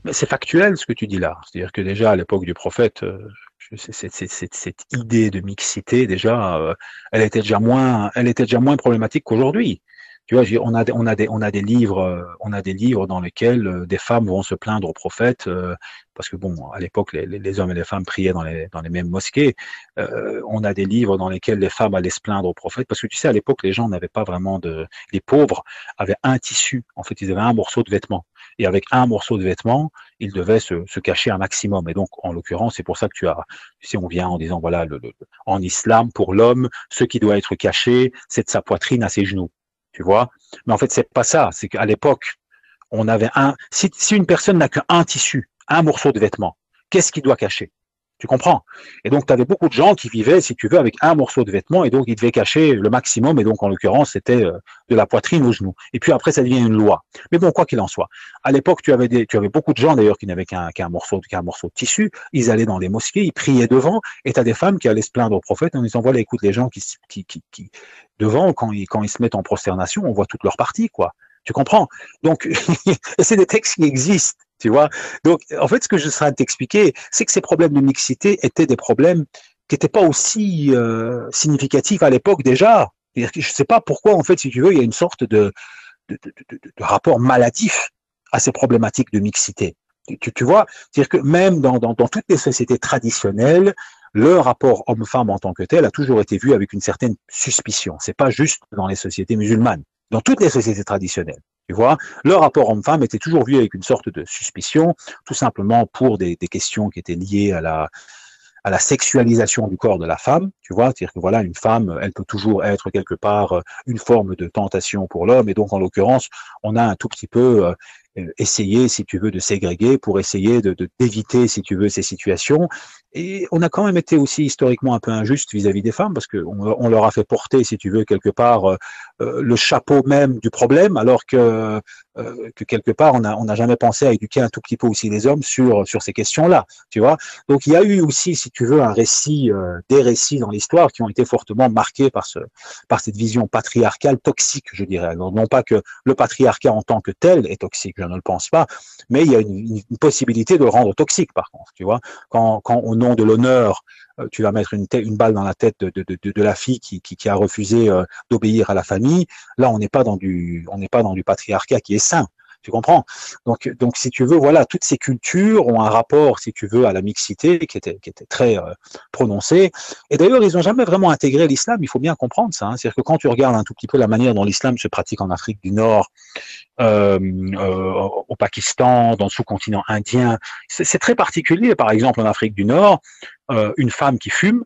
Mais c'est factuel ce que tu dis là. C'est-à-dire que déjà à l'époque du prophète, cette idée de mixité déjà, elle était déjà moins problématique qu'aujourd'hui. Tu vois, on a des livres dans lesquels des femmes vont se plaindre au prophète, parce que bon, à l'époque, les hommes et les femmes priaient dans les mêmes mosquées. On a des livres dans lesquels les femmes allaient se plaindre au prophète, parce que tu sais, à l'époque, les gens n'avaient pas vraiment les pauvres avaient un tissu. En fait, ils avaient un morceau de vêtement. Et avec un morceau de vêtement, ils devaient se cacher un maximum. Et donc, en l'occurrence, c'est pour ça que tu sais, on vient en disant, voilà, en islam, pour l'homme, ce qui doit être caché, c'est de sa poitrine à ses genoux. Tu vois? Mais en fait, c'est pas ça. C'est qu'à l'époque, on avait si une personne n'a qu'un tissu, un morceau de vêtement, qu'est-ce qu'il doit cacher? Tu comprends? Et donc, tu avais beaucoup de gens qui vivaient, si tu veux, avec un morceau de vêtement, et donc ils devaient cacher le maximum, et donc en l'occurrence, c'était de la poitrine aux genoux. Et puis après, ça devient une loi. Mais bon, quoi qu'il en soit, à l'époque, tu avais beaucoup de gens d'ailleurs qui n'avaient qu'un morceau de tissu. Ils allaient dans les mosquées, ils priaient devant, et tu as des femmes qui allaient se plaindre au prophète en disant voilà, écoute, les gens qui devant, quand ils se mettent en prosternation, on voit toute leur partie, quoi. Tu comprends? Donc, c'est des textes qui existent. Tu vois. Donc, en fait, ce que je serais à t'expliquer, c'est que ces problèmes de mixité étaient des problèmes qui n'étaient pas aussi significatifs à l'époque déjà. Je ne sais pas pourquoi, en fait, si tu veux, il y a une sorte de rapport maladif à ces problématiques de mixité. Tu vois, c'est-à-dire que même dans toutes les sociétés traditionnelles, le rapport homme-femme en tant que tel a toujours été vu avec une certaine suspicion. C'est pas juste dans les sociétés musulmanes, dans toutes les sociétés traditionnelles. Tu vois, le rapport homme-femme était toujours vu avec une sorte de suspicion, tout simplement pour des questions qui étaient liées à la sexualisation du corps de la femme, tu vois, c'est-à-dire que voilà, une femme, elle peut toujours être quelque part une forme de tentation pour l'homme, et donc en l'occurrence, on a un tout petit peu essayer, si tu veux, de ségréguer pour essayer d'éviter, si tu veux, ces situations. Et on a quand même été aussi historiquement un peu injuste vis-à-vis des femmes parce qu'on leur a fait porter, si tu veux, quelque part le chapeau même du problème, alors que quelque part on n'a jamais pensé à éduquer un tout petit peu aussi les hommes sur ces questions-là, tu vois. Donc il y a eu aussi, si tu veux, des récits dans l'histoire qui ont été fortement marqués par cette vision patriarcale toxique, je dirais. Alors, non pas que le patriarcat en tant que tel est toxique, je ne le pense pas, mais il y a une possibilité de le rendre toxique, par contre, tu vois. Quand au nom de l'honneur, tu vas mettre une balle dans la tête de la fille qui a refusé d'obéir à la famille, là, on n'est pas dans du patriarcat qui est sain. Tu comprends? Donc, si tu veux, voilà, toutes ces cultures ont un rapport, si tu veux, à la mixité qui était très prononcé. Et d'ailleurs, ils n'ont jamais vraiment intégré l'islam. Il faut bien comprendre ça. Hein. C'est-à-dire que quand tu regardes un tout petit peu la manière dont l'islam se pratique en Afrique du Nord, au Pakistan, dans le sous-continent indien, c'est très particulier. Par exemple, en Afrique du Nord, une femme qui fume,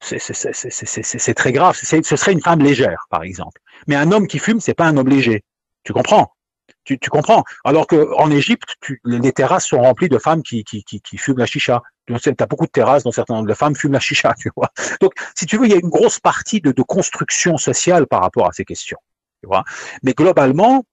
c'est très grave. Ce serait une femme légère, par exemple. Mais un homme qui fume, c'est pas un homme léger. Tu comprends? Tu comprends? Alors qu'en Égypte, les terrasses sont remplies de femmes qui fument la chicha. Tu as beaucoup de terrasses dont certaines de femmes fument la chicha, tu vois. Donc, si tu veux, il y a une grosse partie de construction sociale par rapport à ces questions. Tu vois. Mais globalement,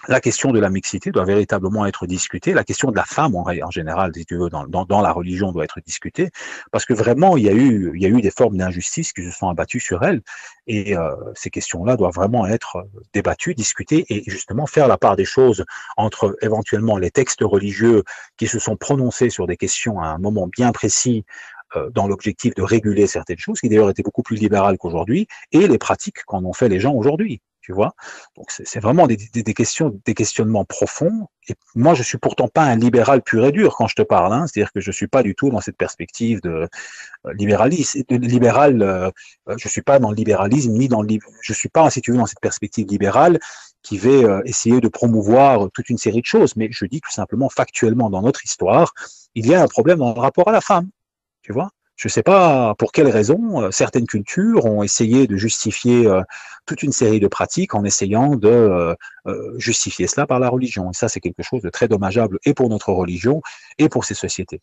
la question de la mixité doit véritablement être discutée. La question de la femme, en général, si tu veux, dans la religion, doit être discutée, parce que vraiment, il y a eu des formes d'injustice qui se sont abattues sur elle, et ces questions-là doivent vraiment être débattues, discutées, et justement faire la part des choses entre éventuellement les textes religieux qui se sont prononcés sur des questions à un moment bien précis, dans l'objectif de réguler certaines choses, qui d'ailleurs étaient beaucoup plus libérales qu'aujourd'hui, et les pratiques qu'en ont fait les gens aujourd'hui. Tu vois, donc c'est vraiment des questionnements profonds. Et moi, je suis pourtant pas un libéral pur et dur quand je te parle. Hein, c'est-à-dire que je suis pas du tout dans cette perspective de libéralisme, de libéral. Je suis pas dans le libéralisme ni dans je suis pas, si tu veux, dans cette perspective libérale qui va essayer de promouvoir toute une série de choses. Mais je dis tout simplement factuellement dans notre histoire, il y a un problème dans le rapport à la femme. Tu vois. Je ne sais pas pour quelles raisons certaines cultures ont essayé de justifier toute une série de pratiques en essayant de justifier cela par la religion. Et ça, c'est quelque chose de très dommageable et pour notre religion et pour ces sociétés.